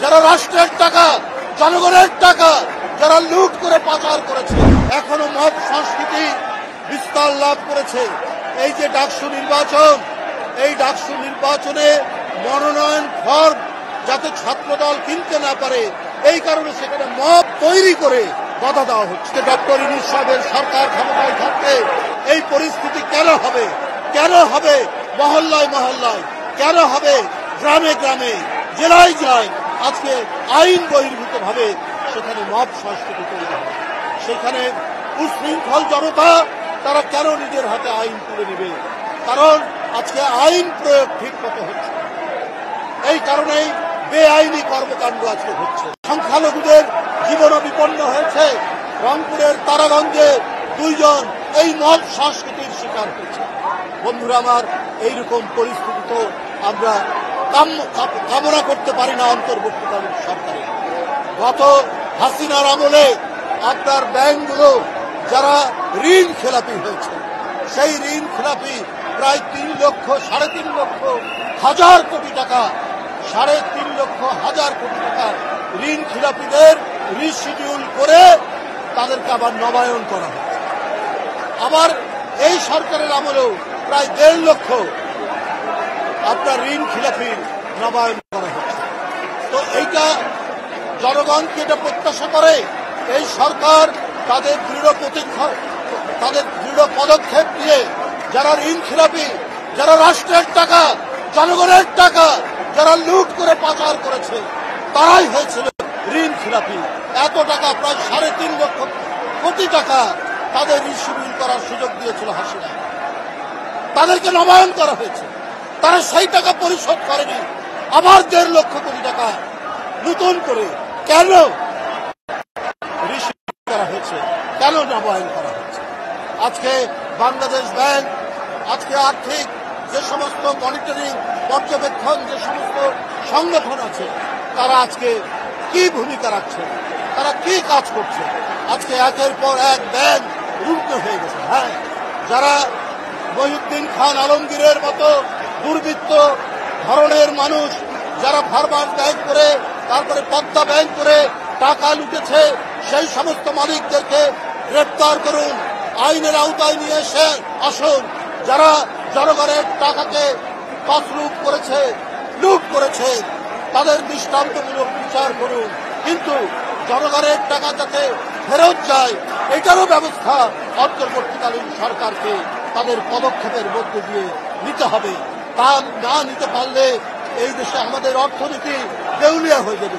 যারা রাষ্ট্রের টাকা, জনগণের টাকা যারা লুট করে পাচার করেছে, এখনো মব সংস্কৃতি বিস্তার লাভ করেছে। এই যে ডাকসু নির্বাচন, এই ডাকসু নির্বাচনে মনোনয়ন ফর্ম যাতে ছাত্রদল কিনতে না পারে, এই কারণে সেখানে মব তৈরি করে বাধা দেওয়া হচ্ছে। ডক্টর ইউনূস সাহেবের সরকার ক্ষমতায় থাকতে এই পরিস্থিতি কেন হবে? কেন হবে মহল্লায় মহল্লায়? কেন হবে গ্রামে গ্রামে, জেলায় জেলায়? আজকে আইন বহির্ভূত ভাবে সেখানে মব সংস্কৃতি তৈরি হবে। সেখানে উশৃঙ্খল জনতা তারা কেন নিজের হাতে আইন তুলে নেবে? কারণ আজকে আইন প্রয়োগ ঠিক মতো হচ্ছে। এই কারণেই বেআইনি কর্মকাণ্ড আজকে হচ্ছে। সংখ্যালঘুদের জীবনও বিপন্ন হয়েছে। রংপুরের তারাগঞ্জে 2 জন এই মব সংস্কৃতির শিকার হয়েছে। বন্ধুরা আমার, এইরকম পরিস্থিতি তো আমরা কামনা করতে পারি না অন্তর্বর্তীকালীন সরকারে। গত হাসিনার আমলে আপনার ব্যাংকগুলো যারা ঋণ খেলাপি হয়েছে, সেই ঋণ খেলাপি প্রায় 3 লক্ষ, 3.5 লক্ষ হাজার কোটি টাকা, 3.5 লক্ষ হাজার কোটি টাকা ঋণ খেলাপিদের রিশিডিউল করে তাদেরকে আবার নবায়ন করা হয়। আবার এই সরকারের আমলেও প্রায় 1.5 লক্ষ আপনার ঋণ খেলাপি নবায়ন করা হচ্ছে। তো এইটা জনগণকে এটা প্রত্যাশা করে এই সরকার তাদের দৃঢ় পদক্ষেপ নিয়ে যারা ঋণ খেলাপি, যারা রাষ্ট্রের টাকা, জনগণের টাকা যারা লুট করে পাচার করেছে, তারাই হয়েছিল ঋণ খেলাপি। এত টাকা, প্রায় 3.5 লক্ষ কোটি টাকা তাদের রিশিডিউল করার সুযোগ দিয়েছিল হাসিনা। তাদেরকে নবায়ন করা হয়েছে, তারা সেই টাকা পরিশোধ করেনি। আবার 1.5 লক্ষ কোটি টাকা নতুন করে কেন রিশিডিউল করা হয়েছে, কেন নবায়ন করা হয়েছে? আজকে বাংলাদেশ ব্যাংক, আজকে আর্থিক যে সমস্ত মনিটরিং পর্যবেক্ষণ যে সমস্ত সংগঠন আছে, তারা আজকে কি ভূমিকা রাখছে, তারা কি কাজ করছে? আজকে একের পর এক ব্যাংক রুগ্ন হয়ে গেছে। হ্যাঁ, যারা মহিউদ্দিন খান আলমগীরের মতো দুর্বৃত্ত ধরনের মানুষ, যারা ফারমাস ব্যাংক করে, তারপরে পদ্মা ব্যাংক করে টাকা লুটেছে, সেই সমস্ত মালিকদেরকে গ্রেপ্তার করুন, আইনের আওতায় নিয়ে এসে আসুন। যারা জনগণের টাকাকে তছরূপ করেছে, লুট করেছে, তাদের দৃষ্টান্তমূলক বিচার করুন। কিন্তু জনগণের টাকা যাতে ফেরত যায়, এটারও ব্যবস্থা অন্তর্বর্তীকালীন সরকারকে তাদের পদক্ষেপের মধ্যে দিয়ে নিতে হবে। তা না নিতে পারলে এই দেশে আমাদের অর্থনীতি দেউলিয়া হয়ে যাবে।